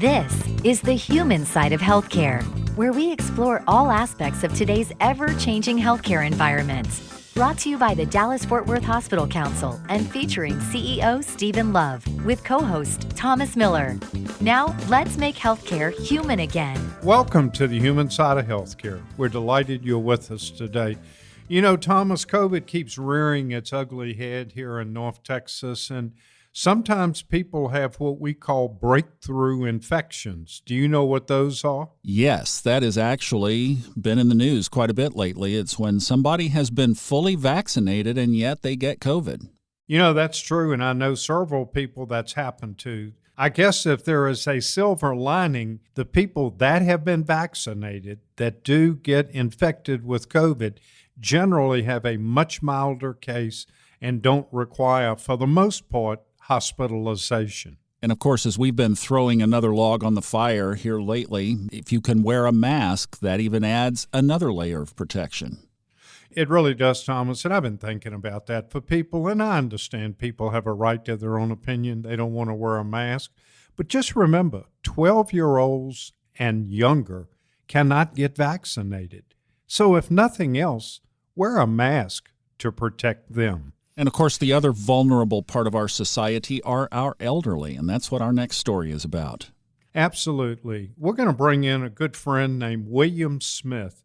This is the human side of healthcare, where we explore all aspects of today's ever-changing healthcare environment. Brought to you by the Dallas-Fort Worth Hospital Council and featuring CEO Stephen Love with co-host Thomas Miller. Now, let's make healthcare human again. Welcome to the human side of healthcare. We're delighted you're with us today. You know, Thomas, COVID keeps rearing its ugly head here in North Texas, and sometimes people have what we call breakthrough infections. Do you know what those are? Yes, that has actually been in the news quite a bit lately. It's when somebody has been fully vaccinated and yet they get COVID. You know, that's true, and I know several people that's happened to. I guess if there is a silver lining, the people that have been vaccinated that do get infected with COVID generally have a much milder case and don't require, for the most part, hospitalization. And of course, as we've been throwing another log on the fire here lately, if you can wear a mask, that even adds another layer of protection. It really does, Thomas, and I've been thinking about that for people, and I understand people have a right to their own opinion. They don't want to wear a mask. But just remember, 12-year-olds and younger cannot get vaccinated. So if nothing else, wear a mask to protect them. And of course, the other vulnerable part of our society are our elderly, and that's what our next story is about. Absolutely. We're going to bring in a good friend named William Smith.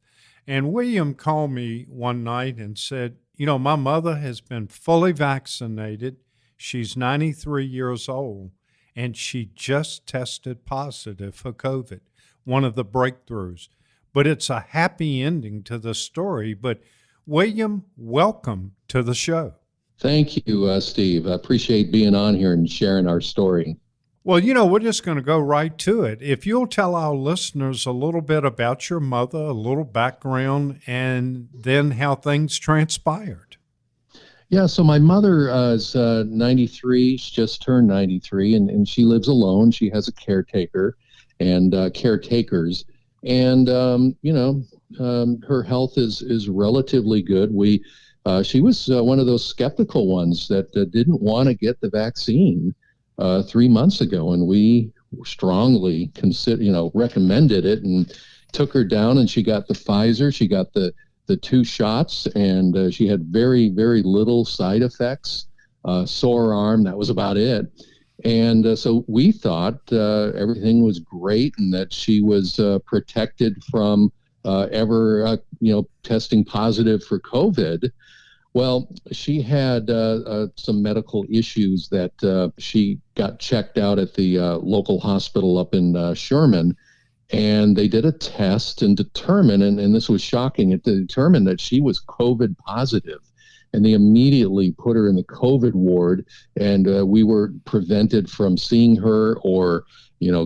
And William called me one night and said, you know, my mother has been fully vaccinated. She's 93 years old, and she just tested positive for COVID, one of the breakthroughs. But it's a happy ending to the story. But William, welcome to the show. Thank you, Steve. I appreciate being on here and sharing our story. Well, you know, we're just going to go right to it. If you'll tell our listeners a little bit about your mother, a little background, and then how things transpired. Yeah, so my mother is 93. She just turned 93, and she lives alone. She has a caretaker and caretakers. And, her health is relatively good. She was one of those skeptical ones that didn't want to get the vaccine 3 months ago, and we strongly recommended it and took her down, and she got the Pfizer. She got the 2 shots, and she had very, very little side effects, sore arm. That was about it. And so we thought everything was great and that she was protected from ever testing positive for COVID. Well, she had some medical issues that she got checked out at the local hospital up in Sherman, and they did a test and determined, and this was shocking, it determined that she was COVID positive. And they immediately put her in the COVID ward, and we were prevented from seeing her or,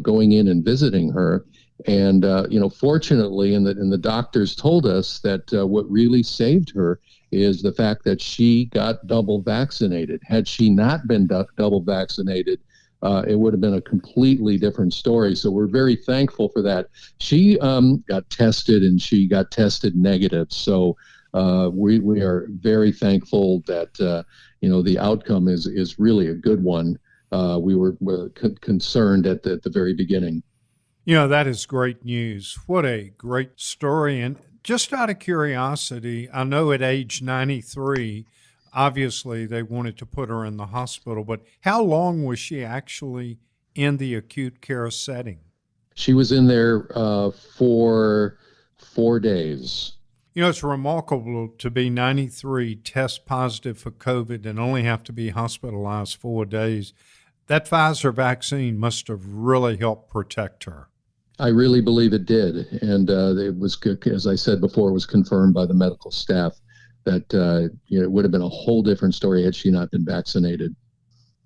going in and visiting her. And, fortunately, and the doctors told us that what really saved her is the fact that she got double vaccinated. Had she not been double vaccinated, it would have been a completely different story. So we're very thankful for that. She got tested, and she got tested negative. So we are very thankful that, the outcome is really a good one. We were concerned at the very beginning. You know, that is great news. What a great story. And just out of curiosity, I know at age 93, obviously they wanted to put her in the hospital, but how long was she actually in the acute care setting? She was in there for 4 days. You know, it's remarkable to be 93, test positive for COVID, and only have to be hospitalized 4 days. That Pfizer vaccine must have really helped protect her. I really believe it did. And it was, as I said before, it was confirmed by the medical staff that it would have been a whole different story had she not been vaccinated.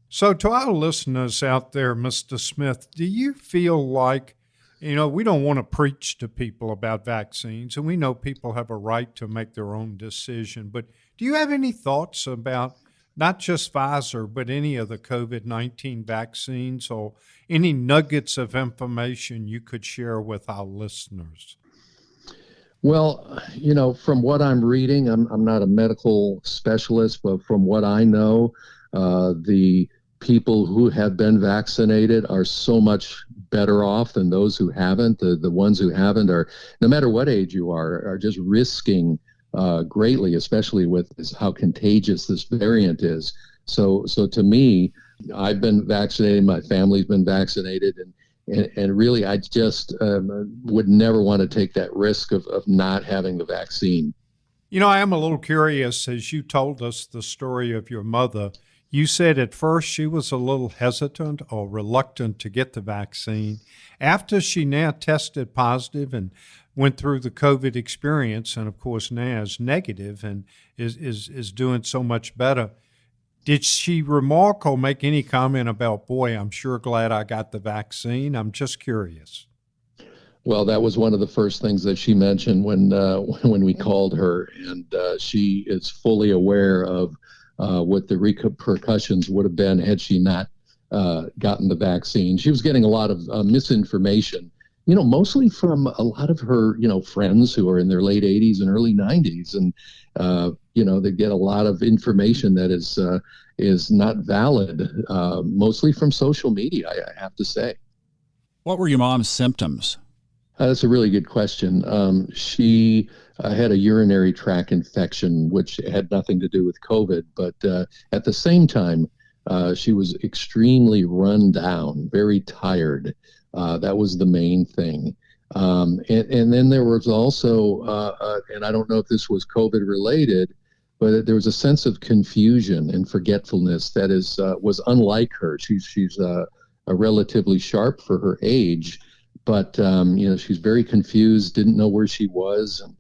So to our listeners out there, Mr. Smith, do you feel like, we don't want to preach to people about vaccines, and we know people have a right to make their own decision, but do you have any thoughts about not just Pfizer, but any of the COVID-19 vaccines, or any nuggets of information you could share with our listeners? Well, from what I'm reading, I'm not a medical specialist, but from what I know, the people who have been vaccinated are so much better off than those who haven't. The ones who haven't are, no matter what age you are just risking greatly, especially with how contagious this variant is. So to me, I've been vaccinated, my family's been vaccinated, and really I just would never want to take that risk of not having the vaccine. You know, I am a little curious, as you told us the story of your mother. You said at first she was a little hesitant or reluctant to get the vaccine. After she now tested positive and went through the COVID experience, and of course now is negative and is doing so much better, did she remark or make any comment about, boy, I'm sure glad I got the vaccine? I'm just curious. Well, that was one of the first things that she mentioned when we called her, and she is fully aware of what the repercussions would have been had she not gotten the vaccine. She was getting a lot of misinformation, mostly from a lot of her, friends who are in their late 80s and early 90s, and they get a lot of information that is not valid, mostly from social media, I have to say. What were your mom's symptoms? That's a really good question. She had a urinary tract infection, which had nothing to do with COVID, but at the same time, she was extremely run down, very tired. That was the main thing. And then there was also, and I don't know if this was COVID related, but there was a sense of confusion and forgetfulness that was unlike her. She's a relatively sharp for her age, but she's very confused, didn't know where she was, and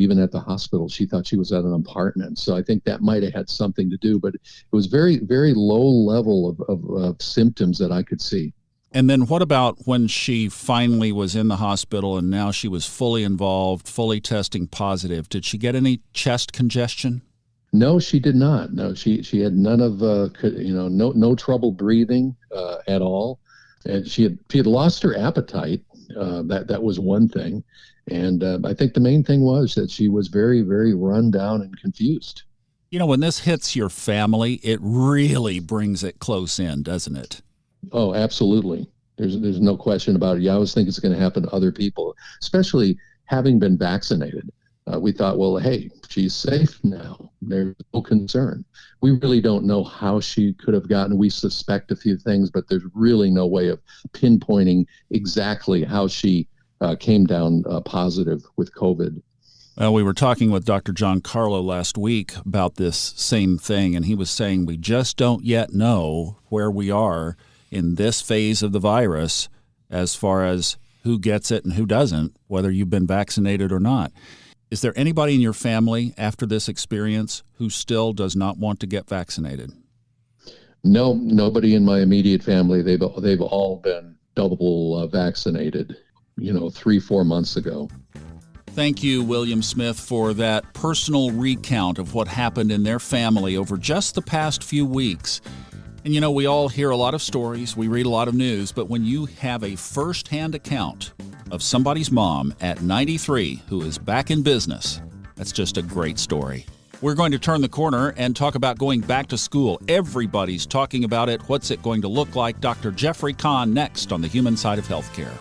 even at the hospital, she thought she was at an apartment. So I think that might have had something to do, but it was very, very low level of symptoms that I could see. And then what about when she finally was in the hospital and now she was fully involved, fully testing positive? Did she get any chest congestion? No, she did not. No, she had none of no trouble breathing at all. And she had lost her appetite. That was one thing. And I think the main thing was that she was very, very run down and confused. When this hits your family, it really brings it close in, doesn't it? Oh, absolutely. There's no question about it. Yeah, I always think it's going to happen to other people, especially having been vaccinated. We thought, well, hey, she's safe now. There's no concern. We really don't know how she could have gotten. We suspect a few things, but there's really no way of pinpointing exactly how she came down positive with COVID. Well, we were talking with Dr. John Carlo last week about this same thing, and he was saying we just don't yet know where we are in this phase of the virus as far as who gets it and who doesn't, whether you've been vaccinated or not. Is there anybody in your family after this experience who still does not want to get vaccinated? No, nobody in my immediate family. They've all been double vaccinated, 3-4 months ago. Thank you, William Smith, for that personal recount of what happened in their family over just the past few weeks. And we all hear a lot of stories, we read a lot of news, but when you have a first-hand account of somebody's mom at 93 who is back in business, that's just a great story. We're going to turn the corner and talk about going back to school. Everybody's talking about it. What's it going to look like? Dr. Jeffrey Kahn next on the Human Side of Healthcare.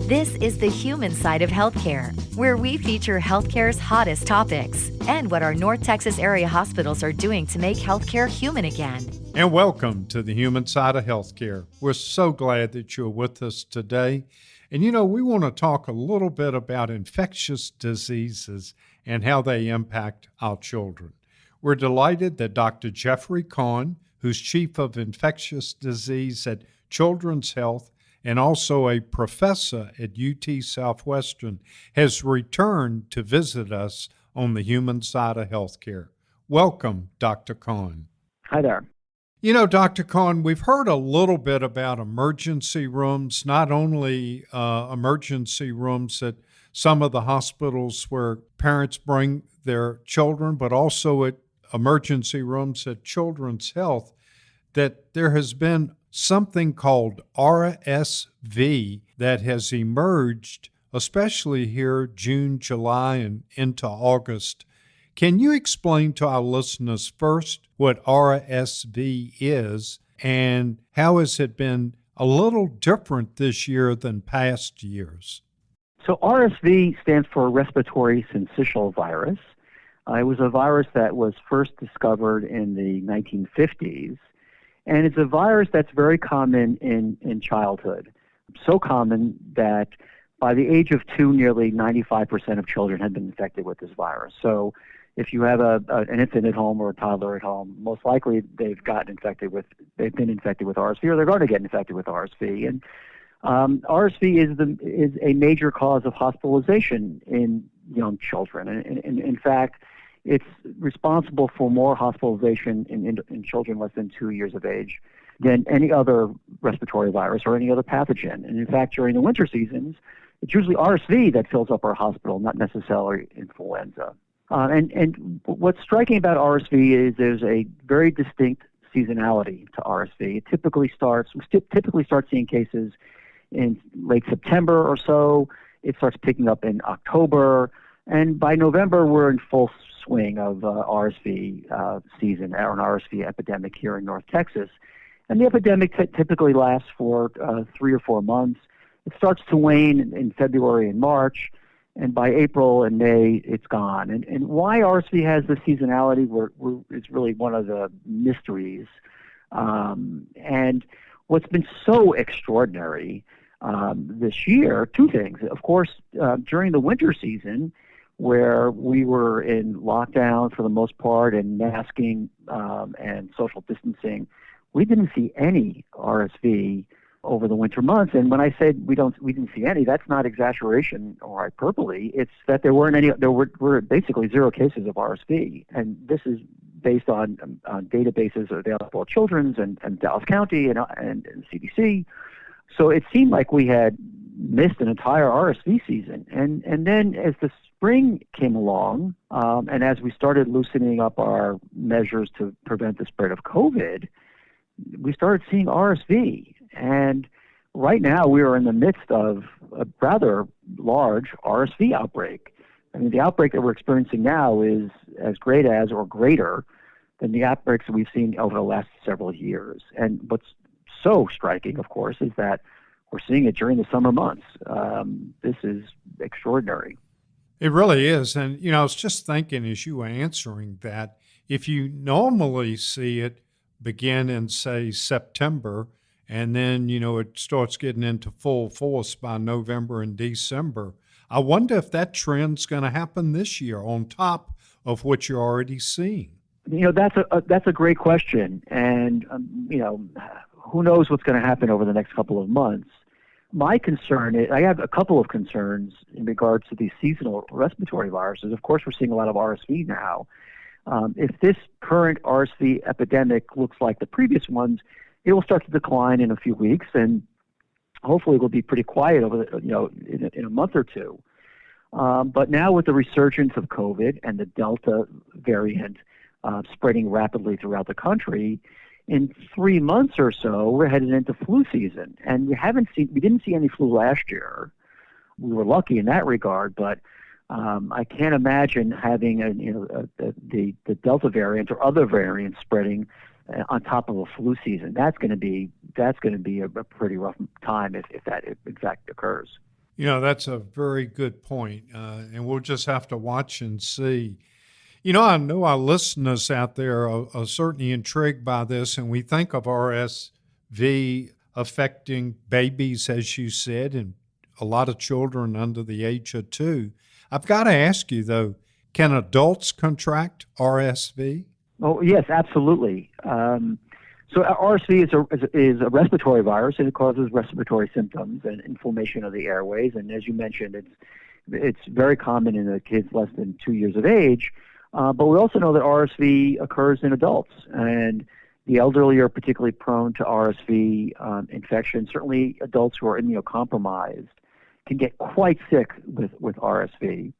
This is the Human Side of Healthcare, where we feature healthcare's hottest topics and what our North Texas area hospitals are doing to make healthcare human again. And welcome to the Human Side of Healthcare. We're so glad that you're with us today. And we want to talk a little bit about infectious diseases and how they impact our children. We're delighted that Dr. Jeffrey Kahn, who's Chief of Infectious Disease at Children's Health and also a professor at UT Southwestern, has returned to visit us on the Human Side of Healthcare. Welcome, Dr. Kahn. Hi there. Dr. Kahn, we've heard a little bit about emergency rooms, not only emergency rooms at some of the hospitals where parents bring their children, but also at emergency rooms at Children's Health, that there has been something called RSV that has emerged, especially here June, July, and into August. Can you explain to our listeners first what RSV is and how has it been a little different this year than past years? So RSV stands for respiratory syncytial virus. It was a virus that was first discovered in the 1950s, and it's a virus that's very common in childhood. So common that by the age of 2, nearly 95% of children have been infected with this virus. So if you have an infant at home or a toddler at home, most likely they've been infected with RSV, or they're going to get infected with RSV. And RSV is a major cause of hospitalization in young children. And in fact, it's responsible for more hospitalization in children less than 2 years of age than any other respiratory virus or any other pathogen. And in fact, during the winter seasons, it's usually RSV that fills up our hospital, not necessarily influenza. And what's striking about RSV is there's a very distinct seasonality to RSV. We typically start seeing cases in late September or so. It starts picking up in October, and by November we're in full swing of RSV season, or an RSV epidemic here in North Texas. And the epidemic typically lasts for 3 or 4 months. It starts to wane in February and March, and by April and May, it's gone. And why RSV has the seasonality is really one of the mysteries. And what's been so extraordinary this year, 2 things. Of course, during the winter season, where we were in lockdown for the most part and masking and social distancing, we didn't see any RSV over the winter months. And when I said we didn't see any, that's not exaggeration or hyperbole. It's that there were basically 0 cases of RSV, and this is based on databases available at Children's and Dallas County and CDC. So it seemed like we had missed an entire RSV season. And then as the spring came along, and as we started loosening up our measures to prevent the spread of COVID, we started seeing RSV. And right now we are in the midst of a rather large RSV outbreak. I mean, the outbreak that we're experiencing now is as great as or greater than the outbreaks that we've seen over the last several years. And what's so striking, of course, is that we're seeing it during the summer months. This is extraordinary. It really is. And, I was just thinking as you were answering that, if you normally see it begin in, say, September, and then, it starts getting into full force by November and December, I wonder if that trend's going to happen this year on top of what you're already seeing. That's a great question. And, who knows what's going to happen over the next couple of months. My concern is, I have a couple of concerns in regards to these seasonal respiratory viruses. Of course, we're seeing a lot of RSV now. If this current RSV epidemic looks like the previous ones, it will start to decline in a few weeks, and hopefully it will be pretty quiet over in a month or two. But now with the resurgence of COVID and the Delta variant spreading rapidly throughout the country, in 3 months or so, we're headed into flu season, and we didn't see any flu last year. We were lucky in that regard, but I can't imagine having the Delta variant or other variants spreading on top of a flu season. That's going to be a pretty rough time if that in fact occurs. That's a very good point, and we'll just have to watch and see. I know our listeners out there are certainly intrigued by this, and we think of RSV affecting babies, as you said, and a lot of children under the age of 2. I've got to ask you, though, can adults contract RSV? Oh, yes, absolutely. So RSV is a respiratory virus, and it causes respiratory symptoms and inflammation of the airways. And as you mentioned, it's very common in the kids less than 2 years of age. But we also know that RSV occurs in adults, and the elderly are particularly prone to RSV infection. Certainly, adults who are immunocompromised can get quite sick with RSV.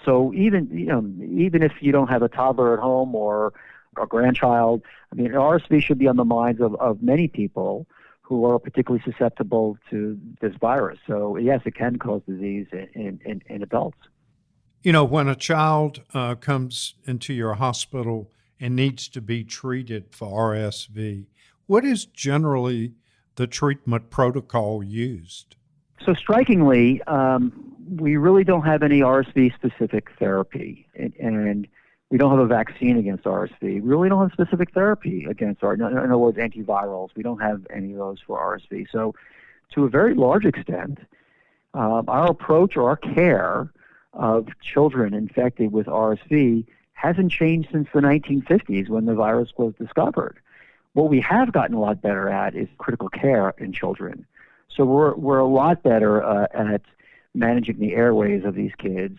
So even if you don't have a toddler at home or a grandchild, RSV should be on the minds of many people who are particularly susceptible to this virus. So yes, it can cause disease in adults. You know, when a child comes into your hospital and needs to be treated for RSV, what is generally the treatment protocol used? So strikingly, we really don't have any RSV-specific therapy, and we don't have a vaccine against RSV. We really don't have specific therapy against RSV. In other words, antivirals. We don't have any of those for RSV. So to a very large extent, our approach or our care of children infected with RSV hasn't changed since the 1950s when the virus was discovered. What we have gotten a lot better at is critical care in children. So we're a lot better at managing the airways of these kids,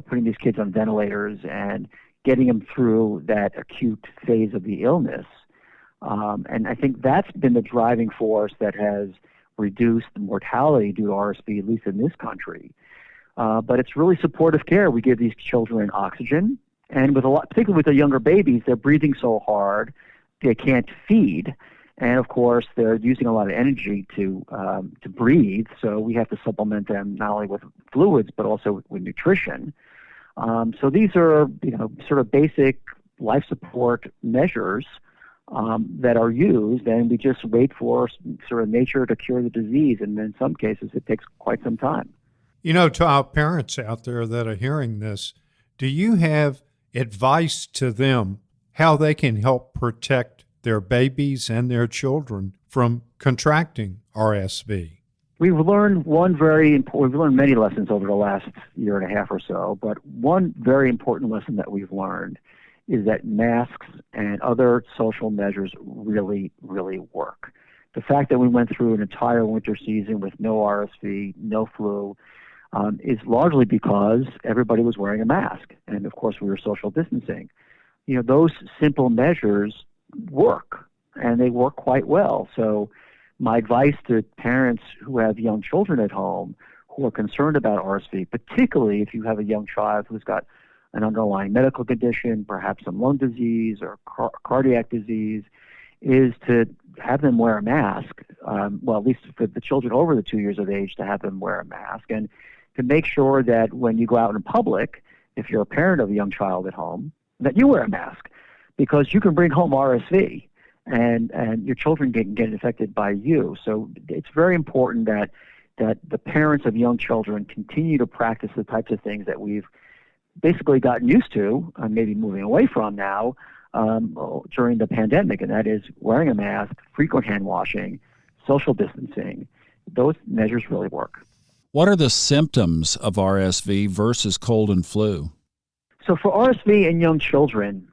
putting these kids on ventilators and getting them through that acute phase of the illness. And I think that's been the driving force that has reduced the mortality due to RSV, at least in this country. But it's really supportive care. We give these children oxygen, and particularly with the younger babies, they're breathing so hard they can't feed. And of course, they're using a lot of energy to breathe, so we have to supplement them not only with fluids but also with nutrition. So these are, sort of basic life support measures that are used, and we just wait for sort of nature to cure the disease. And in some cases, it takes quite some time. You know, to our parents out there that are hearing this, do you have advice to them how they can help protect their babies and their children from contracting RSV? We've learned we've learned many lessons over the last year and a half or so, but one very important lesson that we've learned is that masks and other social measures really, really work. The fact that we went through an entire winter season with no RSV, no flu, is largely because everybody was wearing a mask. And of course, we were social distancing. Those simple measures work, and they work quite well. So my advice to parents who have young children at home who are concerned about RSV, particularly if you have a young child who's got an underlying medical condition, perhaps some lung disease or cardiac disease, is to have them wear a mask, at least for the children over the 2 years of age, to have them wear a mask, and to make sure that when you go out in public, if you're a parent of a young child at home, that you wear a mask, because you can bring home RSV, and your children can get infected by you. So it's very important that the parents of young children continue to practice the types of things that we've basically gotten used to, maybe moving away from now, during the pandemic, and that is wearing a mask, frequent hand washing, social distancing. Those measures really work. What are the symptoms of RSV versus cold and flu? So for RSV in young children,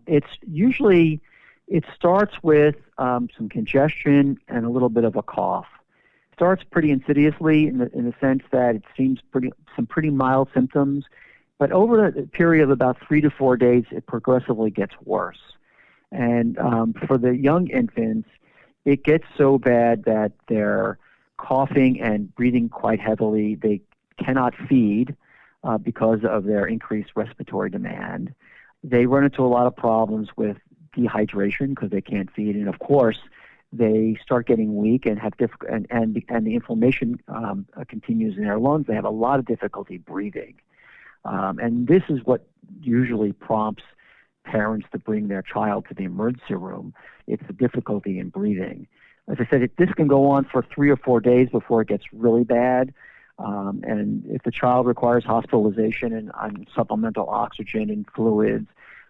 it starts with some congestion and a little bit of a cough. It starts pretty insidiously in the sense that it seems some pretty mild symptoms, but over a period of about 3 to 4 days, it progressively gets worse. And for the young infants, it gets so bad that they're coughing and breathing quite heavily. They cannot feed because of their increased respiratory demand. They run into a lot of problems with dehydration because they can't feed, and of course, they start getting weak and have and the inflammation continues in their lungs. They have a lot of difficulty breathing, and this is what usually prompts parents to bring their child to the emergency room. It's the difficulty in breathing. As I said, this can go on for 3 or 4 days before it gets really bad. And if the child requires hospitalization and supplemental oxygen and fluids,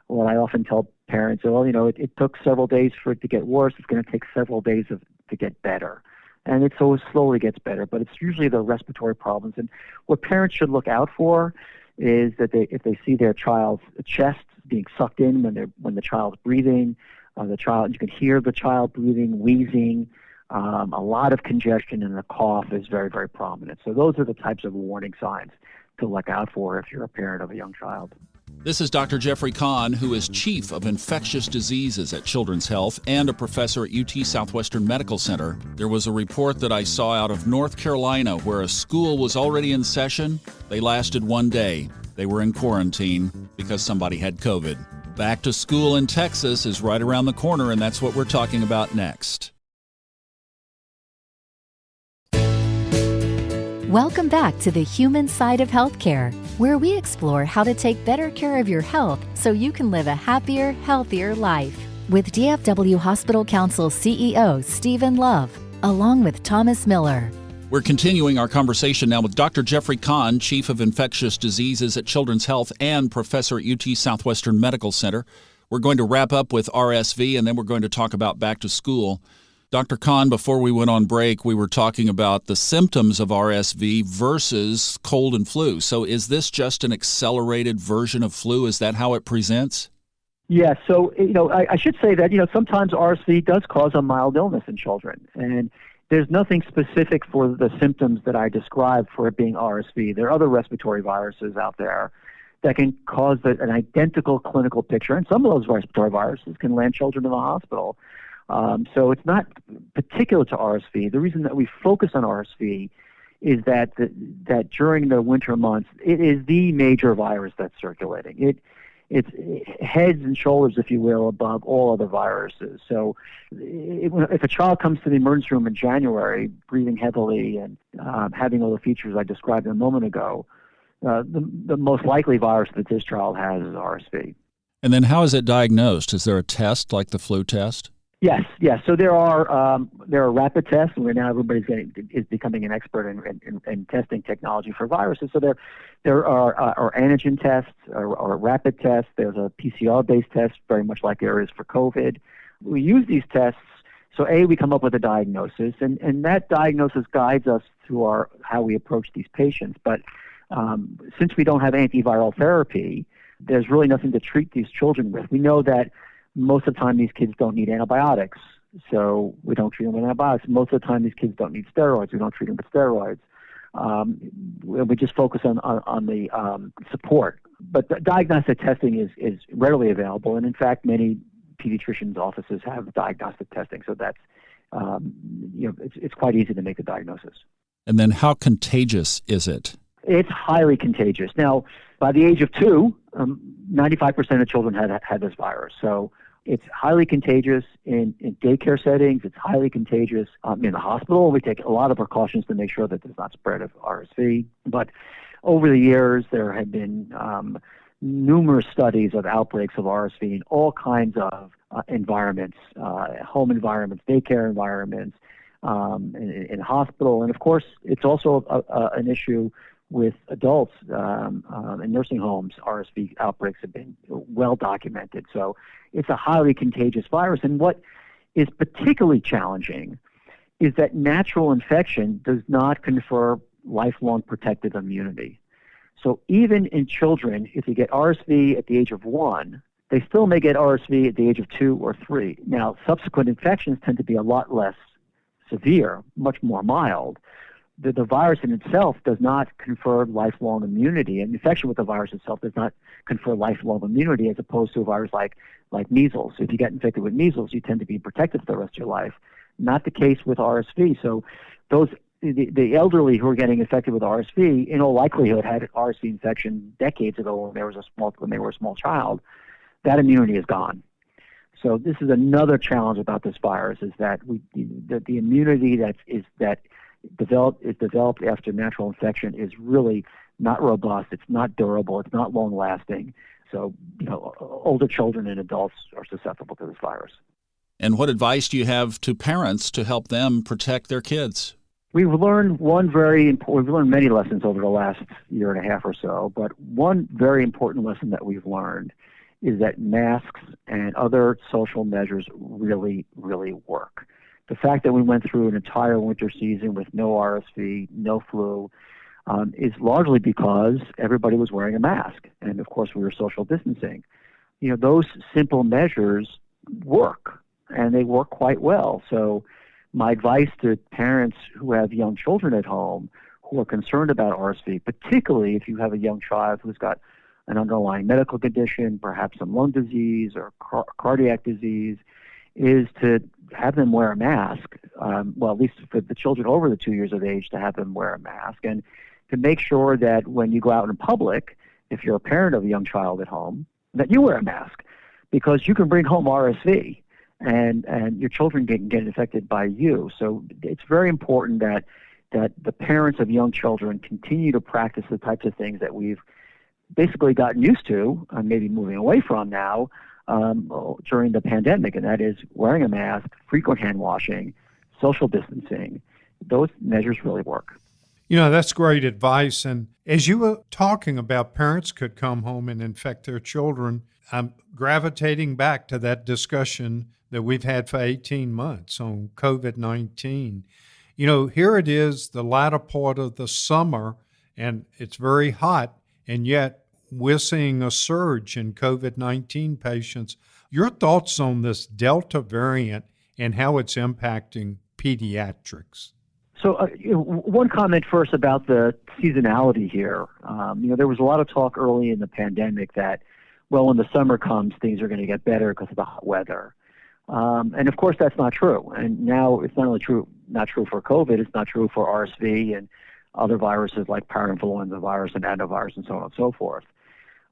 what I often tell parents, it took several days for it to get worse. It's going to take several days to get better. And it so slowly gets better, but it's usually the respiratory problems. And what parents should look out for is that if they see their child's chest being sucked in when the child's breathing, you can hear the child breathing, wheezing, a lot of congestion, and the cough is very, very prominent. So those are the types of warning signs to look out for if you're a parent of a young child. This is Dr. Jeffrey Kahn, who is Chief of Infectious Diseases at Children's Health and a professor at UT Southwestern Medical Center. There was a report that I saw out of North Carolina where a school was already in session. They lasted 1 day. They were in quarantine because somebody had COVID. Back to school in Texas is right around the corner, and that's what we're talking about next. Welcome back to the human side of healthcare, where we explore how to take better care of your health so you can live a happier, healthier life. With DFW Hospital Council CEO Stephen Love, along with Thomas Miller. We're continuing our conversation now with Dr. Jeffrey Kahn, Chief of Infectious Diseases at Children's Health and Professor at UT Southwestern Medical Center. We're going to wrap up with RSV, and then we're going to talk about back to school. Dr. Kahn, before we went on break, we were talking about the symptoms of RSV versus cold and flu. So is this just an accelerated version of flu? Is that how it presents? Yeah, so, I should say that, sometimes RSV does cause a mild illness in children. And there's nothing specific for the symptoms that I described for it being RSV. There are other respiratory viruses out there that can cause an identical clinical picture. And some of those respiratory viruses can land children in the hospital. So it's not particular to RSV. The reason that we focus on RSV is that during the winter months, it is the major virus that's circulating. It's heads and shoulders, if you will, above all other viruses. So if a child comes to the emergency room in January, breathing heavily and having all the features I described a moment ago, the most likely virus that this child has is RSV. And then how is it diagnosed? Is there a test like the flu test? Yes. So there are rapid tests, and now everybody's is becoming an expert in testing technology for viruses. So there are antigen tests or rapid tests. There's a PCR-based test, very much like there is for COVID. We use these tests. So we come up with a diagnosis, and that diagnosis guides us through how we approach these patients. But since we don't have antiviral therapy, there's really nothing to treat these children with. We know that most of the time these kids don't need antibiotics, so we don't treat them with antibiotics. Most of the time these kids don't need steroids. We don't treat them with steroids. We just focus on the support. But the diagnostic testing is readily available, and in fact, many pediatricians' offices have diagnostic testing, so that's it's quite easy to make the diagnosis. And then how contagious is it? It's highly contagious. Now, by the age of 2, 95% of children had this virus. So it's highly contagious in daycare settings. It's highly contagious in the hospital. We take a lot of precautions to make sure that there's not spread of RSV. But over the years, there have been numerous studies of outbreaks of RSV in all kinds of environments, home environments, daycare environments, in hospital. And, of course, it's also an issue with adults in nursing homes. RSV outbreaks have been well documented. So it's a highly contagious virus. And what is particularly challenging is that natural infection does not confer lifelong protective immunity. So even in children, if they get RSV at the age of 1, they still may get RSV at the age of 2 or 3. Now, subsequent infections tend to be a lot less severe, much more mild. The virus in itself does not confer lifelong immunity, and infection with the virus itself does not confer lifelong immunity, as opposed to a virus like measles. If you get infected with measles, you tend to be protected for the rest of your life. Not the case with RSV. So the elderly who are getting infected with RSV, in all likelihood, had RSV infection decades ago when they were a small child. That immunity is gone. So this is another challenge about this virus: is that the immunity that is developed after natural infection is really not robust. It's not durable. It's not long lasting. So, older children and adults are susceptible to this virus. And what advice do you have to parents to help them protect their kids? We've learned many lessons over the last year and a half or so, but one very important lesson that we've learned is that masks and other social measures really, really work. The fact that we went through an entire winter season with no RSV, no flu, is largely because everybody was wearing a mask. And, of course, we were social distancing. Those simple measures work, and they work quite well. So my advice to parents who have young children at home who are concerned about RSV, particularly if you have a young child who's got an underlying medical condition, perhaps some lung disease or cardiac disease, is to have them wear a mask, at least for the children over the 2 years of age, to have them wear a mask, and to make sure that when you go out in public, if you're a parent of a young child at home, that you wear a mask, because you can bring home RSV, and your children get infected by you. So it's very important that that the parents of young children continue to practice the types of things that we've basically gotten used to, maybe moving away from now, during the pandemic, and that is wearing a mask, frequent hand washing, social distancing. Those measures really work. That's great advice. And as you were talking about parents could come home and infect their children, I'm gravitating back to that discussion that we've had for 18 months on COVID-19. Here it is, the latter part of the summer, and it's very hot, and yet we're seeing a surge in COVID-19 patients. Your thoughts on this Delta variant and how it's impacting pediatrics? So one comment first about the seasonality here. There was a lot of talk early in the pandemic that, well, when the summer comes, things are going to get better because of the hot weather. And of course, that's not true. And now it's not true for COVID, it's not true for RSV and other viruses like parainfluenza virus and adenovirus and so on and so forth.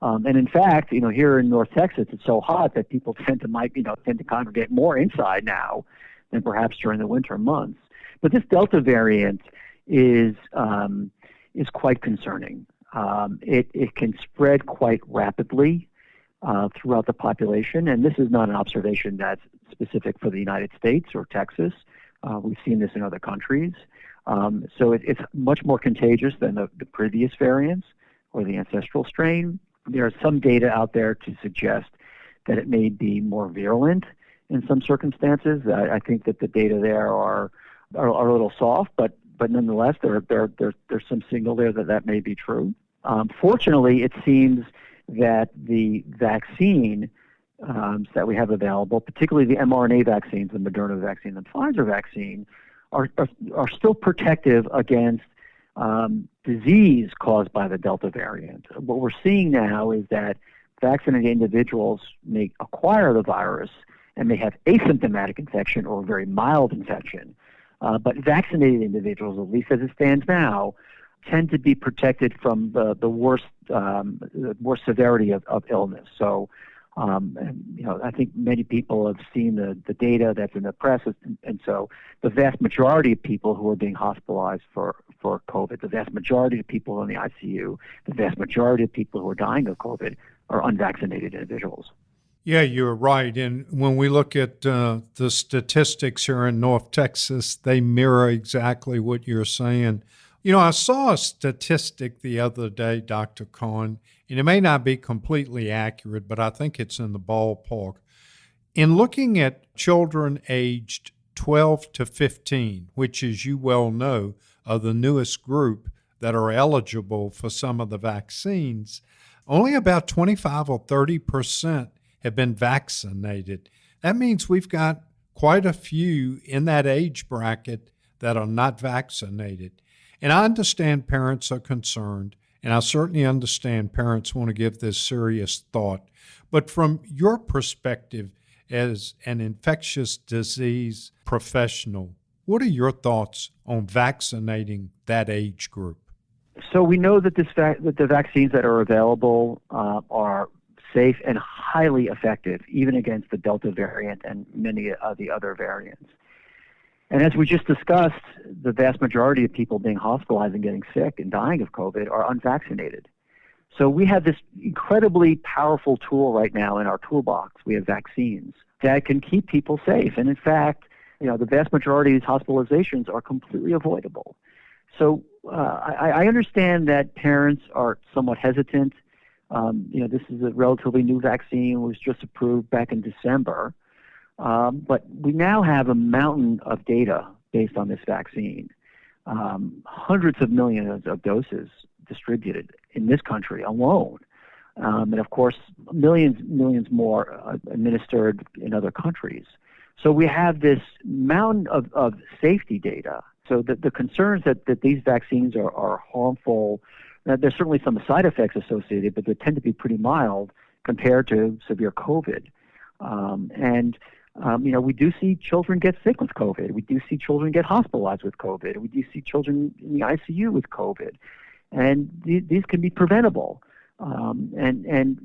And in fact, here in North Texas, it's so hot that people tend to congregate more inside now than perhaps during the winter months. But this Delta variant is quite concerning. It can spread quite rapidly throughout the population, and this is not an observation that's specific for the United States or Texas. We've seen this in other countries. So it's much more contagious than the previous variants or the ancestral strain. There is some data out there to suggest that it may be more virulent in some circumstances. I think that the data there are a little soft, but nonetheless, there's some signal there that may be true. Fortunately, it seems that the vaccine that we have available, particularly the mRNA vaccines, the Moderna vaccine and Pfizer vaccine, are still protective against disease caused by the Delta variant. What we're seeing now is that vaccinated individuals may acquire the virus and may have asymptomatic infection or very mild infection. But vaccinated individuals, at least as it stands now, tend to be protected from the worst severity of illness. So, I think many people have seen the data that's in the press, and so the vast majority of people who are being hospitalized for COVID, the vast majority of people in the ICU, the vast majority of people who are dying of COVID are unvaccinated individuals. Yeah, you're right. And when we look at the statistics here in North Texas, they mirror exactly what you're saying. I saw a statistic the other day, Dr. Kahn, and it may not be completely accurate, but I think it's in the ballpark. In looking at children aged 12 to 15, which, as you well know, are the newest group that are eligible for some of the vaccines, only about 25 or 30% have been vaccinated. That means we've got quite a few in that age bracket that are not vaccinated. And I understand parents are concerned, and I certainly understand parents want to give this serious thought. But from your perspective as an infectious disease professional, what are your thoughts on vaccinating that age group? So we know that that the vaccines that are available are safe and highly effective, even against the Delta variant and many of the other variants. And as we just discussed, the vast majority of people being hospitalized and getting sick and dying of COVID are unvaccinated. So we have this incredibly powerful tool right now in our toolbox. We have vaccines that can keep people safe. And in fact, the vast majority of these hospitalizations are completely avoidable. So I understand that parents are somewhat hesitant. This is a relatively new vaccine. It was just approved back in December. But we now have a mountain of data based on this vaccine. Hundreds of millions of doses distributed in this country alone. And of course, millions more administered in other countries. So we have this mountain of safety data. So the concerns that these vaccines are harmful, there's certainly some side effects associated, but they tend to be pretty mild compared to severe COVID. We do see children get sick with COVID. We do see children get hospitalized with COVID. We do see children in the ICU with COVID. And these can be preventable. And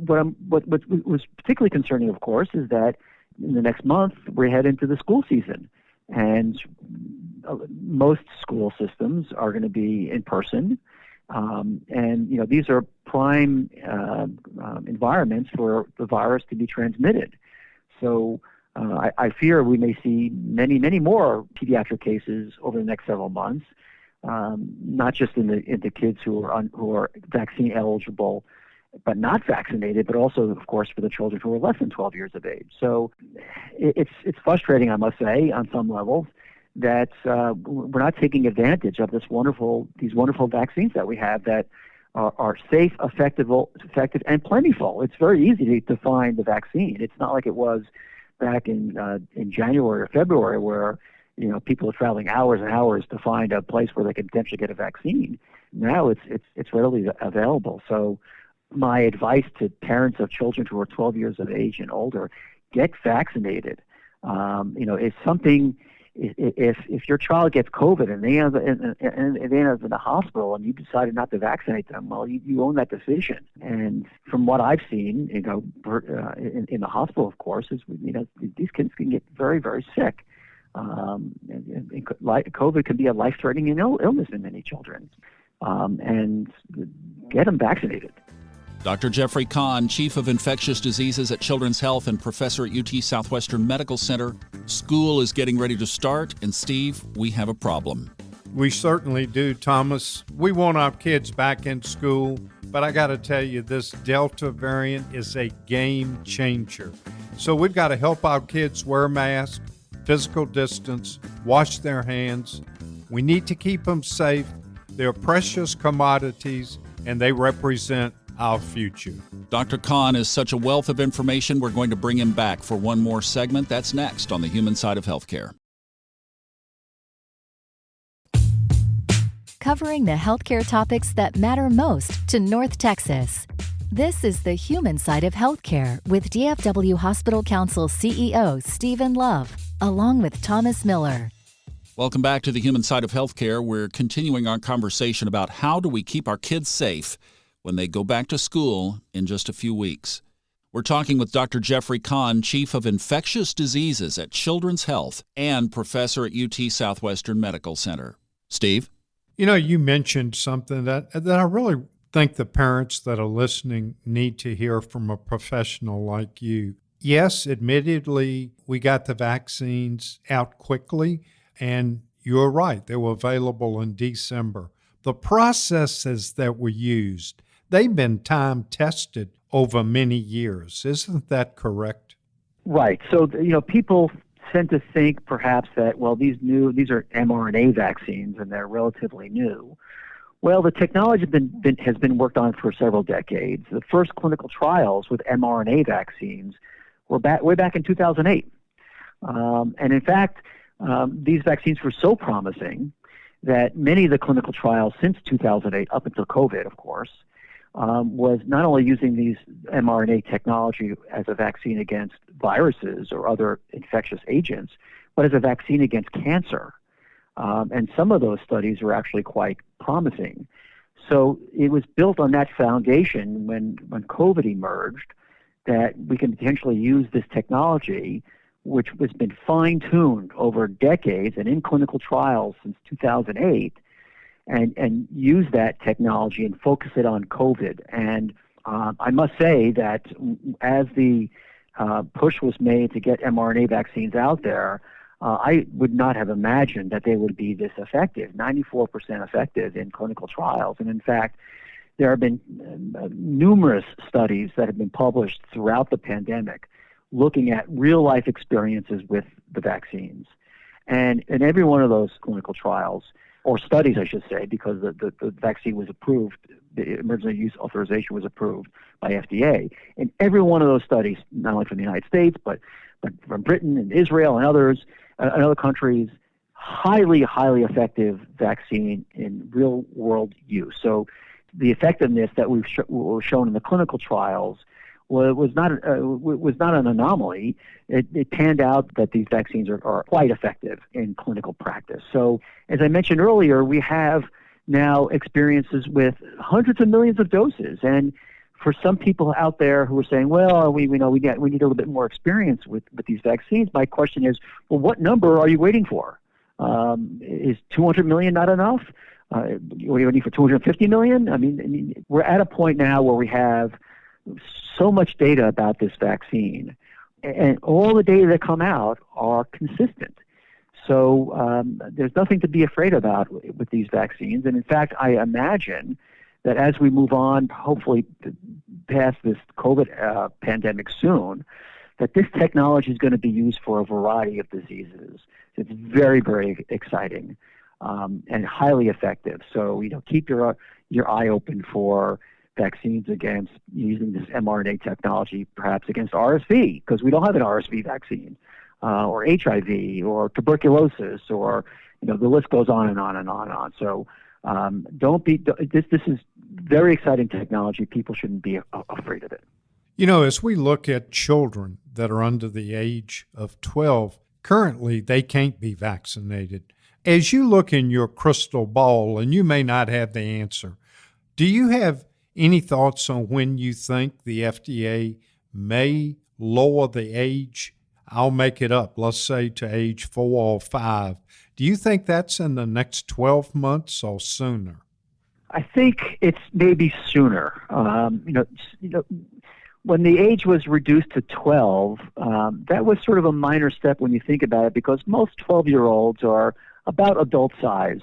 what was particularly concerning, of course, is that in the next month we head into the school season. And most school systems are going to be in person. And, these are prime environments for the virus to be transmitted. So I fear we may see many, many more pediatric cases over the next several months, not just in the kids who are vaccine eligible but not vaccinated, but also, of course, for the children who are less than 12 years of age. So it's frustrating, I must say, on some levels, that we're not taking advantage of these wonderful vaccines that we have that are safe, effective, and plentiful. It's very easy to find the vaccine. It's not like it was back in January or February, where people are traveling hours and hours to find a place where they could potentially get a vaccine. Now it's readily available. So my advice to parents of children who are 12 years of age and older: get vaccinated. It's something. If your child gets COVID and they end up in the hospital and you decided not to vaccinate them, well, you own that decision. And from what I've seen, in the hospital, of course, is these kids can get very, very sick. COVID can be a life-threatening illness in many children, and get them vaccinated. Dr. Jeffrey Kahn, Chief of Infectious Diseases at Children's Health and Professor at UT Southwestern Medical Center. School is getting ready to start, and Steve, we have a problem. We certainly do, Thomas. We want our kids back in school, but I got to tell you, this Delta variant is a game changer. So we've got to help our kids wear masks, physical distance, wash their hands. We need to keep them safe. They're precious commodities, and they represent our future. Dr. Kahn is such a wealth of information, we're going to bring him back for one more segment. That's next on the Human Side of Healthcare. Covering the healthcare topics that matter most to North Texas. This is the Human Side of Healthcare with DFW Hospital Council CEO Stephen Love, along with Thomas Miller. Welcome back to the Human Side of Healthcare. We're continuing our conversation about how do we keep our kids safe when they go back to school in just a few weeks. We're talking with Dr. Jeffrey Kahn, Chief of Infectious Diseases at Children's Health and Professor at UT Southwestern Medical Center. Steve? You mentioned something that I really think the parents that are listening need to hear from a professional like you. Yes, admittedly, we got the vaccines out quickly, and you're right, they were available in December. The processes that were used, they've been time-tested over many years. Isn't that correct? Right. So, people tend to think perhaps that, well, these are mRNA vaccines and they're relatively new. Well, the technology has been worked on for several decades. The first clinical trials with mRNA vaccines were way back in 2008. And in fact, these vaccines were so promising that many of the clinical trials since 2008, up until COVID, of course, was not only using these mRNA technology as a vaccine against viruses or other infectious agents, but as a vaccine against cancer. And some of those studies were actually quite promising. So it was built on that foundation when COVID emerged, that we can potentially use this technology, which has been fine-tuned over decades and in clinical trials since 2008, and use that technology and focus it on COVID. And I must say that as the push was made to get mRNA vaccines out there, I would not have imagined that they would be this effective, 94% effective in clinical trials. And in fact, there have been numerous studies that have been published throughout the pandemic looking at real-life experiences with the vaccines. And in every one of those clinical trials, or studies, I should say, because the vaccine was approved, the emergency use authorization was approved by FDA. And every one of those studies, not only from the United States, but from Britain and Israel and others, and other countries, highly, highly effective vaccine in real-world use. So the effectiveness that was shown in the clinical trials was not an anomaly. It panned out that these vaccines are quite effective in clinical practice. So, as I mentioned earlier, we have now experiences with hundreds of millions of doses. And for some people out there who are saying, well, we need a little bit more experience with these vaccines, my question is, well, what number are you waiting for? Is 200 million not enough? What do you need for 250 million? I mean, we're at a point now where we have so much data about this vaccine, and all the data that come out are consistent. So there's nothing to be afraid about with these vaccines. And in fact, I imagine that as we move on, hopefully past this COVID pandemic soon, that this technology is going to be used for a variety of diseases. It's very, very exciting and highly effective. So, keep your eye open for vaccines against using this mRNA technology, perhaps against RSV, because we don't have an RSV vaccine, or HIV, or tuberculosis, or the list goes on and on and on and on. So, this is very exciting technology. People shouldn't be afraid of it. As we look at children that are under the age of 12, currently they can't be vaccinated. As you look in your crystal ball, and you may not have the answer, do you have any thoughts on when you think the FDA may lower the age? I'll make it up, let's say to age 4 or 5. Do you think that's in the next 12 months or sooner? I think it's maybe sooner. When the age was reduced to 12, that was sort of a minor step when you think about it, because most 12-year-olds are about adult size.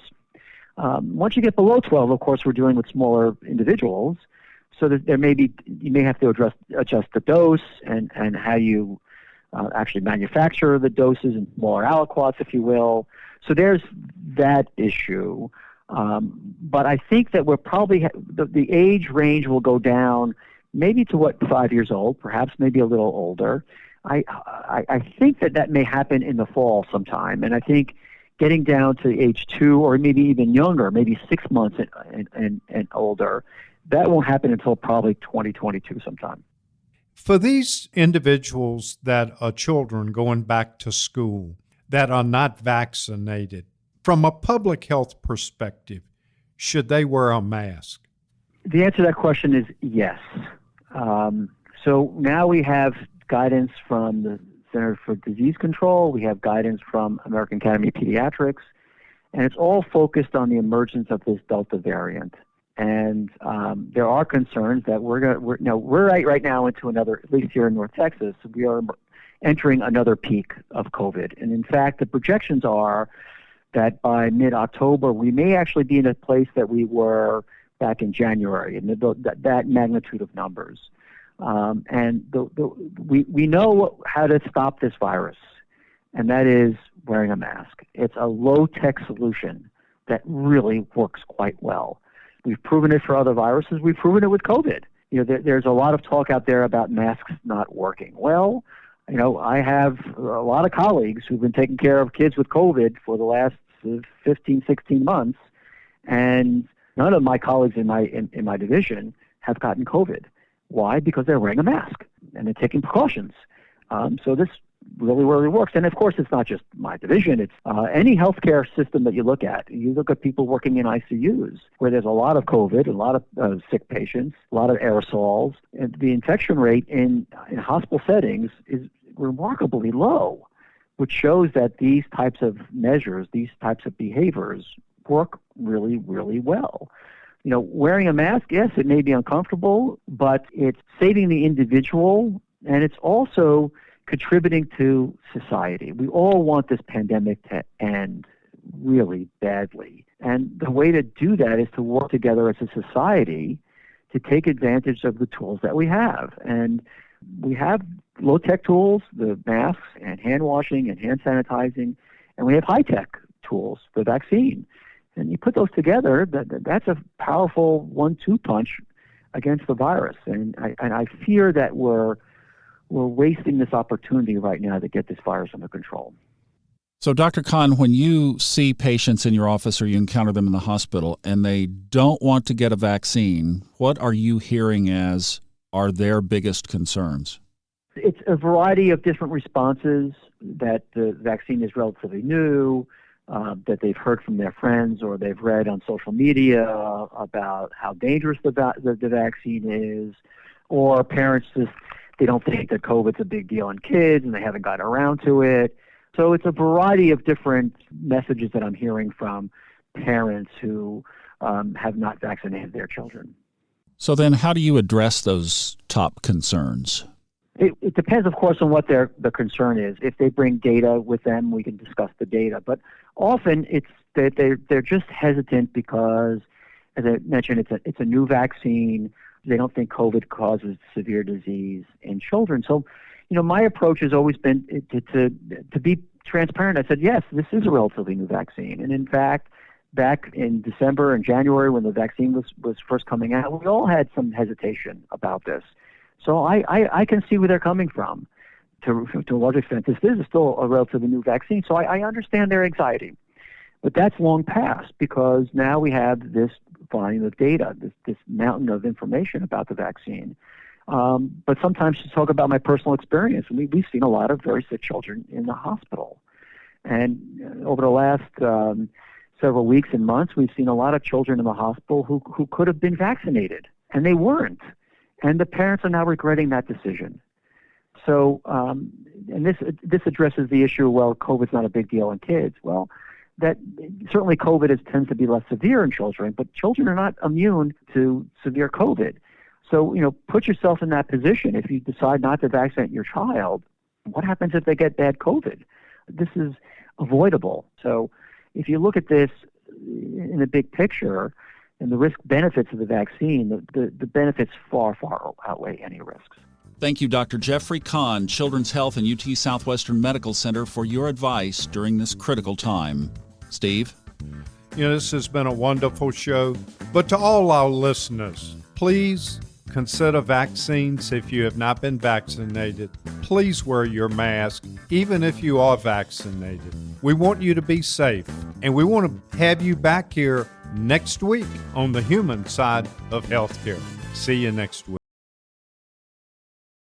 Once you get below 12, of course, we're dealing with smaller individuals, so that you may have to adjust the dose and how you actually manufacture the doses in smaller aliquots, if you will. So there's that issue. But I think that we're probably the age range will go down maybe to 5 years old, perhaps maybe a little older. I think that may happen in the fall sometime, and I think getting down to age 2 or maybe even younger, maybe 6 months and older, that won't happen until probably 2022 sometime. For these individuals that are children going back to school that are not vaccinated, from a public health perspective, should they wear a mask? The answer to that question is yes. So now we have guidance from the Center for Disease Control, we have guidance from American Academy of Pediatrics, and it's all focused on the emergence of this Delta variant. And there are concerns that we're right now into another, at least here in North Texas, we are entering another peak of COVID. And in fact, the projections are that by mid-October, we may actually be in a place that we were back in January, and that magnitude of numbers. And we know how to stop this virus, and that is wearing a mask. It's a low-tech solution that really works quite well. We've proven it for other viruses. We've proven it with COVID. There's a lot of talk out there about masks not working. Well, I have a lot of colleagues who've been taking care of kids with COVID for the last 15, 16 months, and none of my colleagues in my division have gotten COVID. Why? Because they're wearing a mask and they're taking precautions. So this really, really works. And of course, it's not just my division. It's any healthcare system that you look at. You look at people working in ICUs where there's a lot of COVID, a lot of sick patients, a lot of aerosols. And the infection rate in hospital settings is remarkably low, which shows that these types of measures, these types of behaviors work really, really well. Wearing a mask, yes, it may be uncomfortable, but it's saving the individual, and it's also contributing to society. We all want this pandemic to end really badly. And the way to do that is to work together as a society to take advantage of the tools that we have. And we have low-tech tools, the masks and hand washing and hand sanitizing, and we have high-tech tools, the vaccine. And you put those together, that's a powerful 1-2 punch against the virus. And I fear that we're wasting this opportunity right now to get this virus under control. So, Dr. Kahn, when you see patients in your office or you encounter them in the hospital and they don't want to get a vaccine, what are you hearing as are their biggest concerns? It's a variety of different responses, that the vaccine is relatively new, that they've heard from their friends or they've read on social media about how dangerous the vaccine is, or parents just, they don't think that COVID's a big deal in kids and they haven't gotten around to it. So it's a variety of different messages that I'm hearing from parents who have not vaccinated their children. So then how do you address those top concerns? It depends, of course, on what their concern is. If they bring data with them, we can discuss the data. But often it's that they're just hesitant because, as I mentioned, it's a new vaccine. They don't think COVID causes severe disease in children. So, my approach has always been to be transparent. I said, yes, this is a relatively new vaccine. And in fact, back in December and January when the vaccine was first coming out, we all had some hesitation about this. So I can see where they're coming from to a large extent. This is still a relatively new vaccine, so I understand their anxiety. But that's long past because now we have this volume of data, this mountain of information about the vaccine. But sometimes to talk about my personal experience, we've seen a lot of very sick children in the hospital. And over the last several weeks and months, we've seen a lot of children in the hospital who could have been vaccinated, and they weren't. And the parents are now regretting that decision. So, and this addresses the issue, well, COVID's not a big deal in kids. Well, that certainly COVID tends to be less severe in children, but children are not immune to severe COVID. So, put yourself in that position. If you decide not to vaccinate your child, what happens if they get bad COVID? This is avoidable. So if you look at this in the big picture and the risk benefits of the vaccine, the benefits far, far outweigh any risks. Thank you, Dr. Jeffrey Kahn, Children's Health and UT Southwestern Medical Center, for your advice during this critical time. Steve? This has been a wonderful show. But to all our listeners, please consider vaccines if you have not been vaccinated. Please wear your mask, even if you are vaccinated. We want you to be safe, and we want to have you back here next week on the human side of healthcare. See you next week.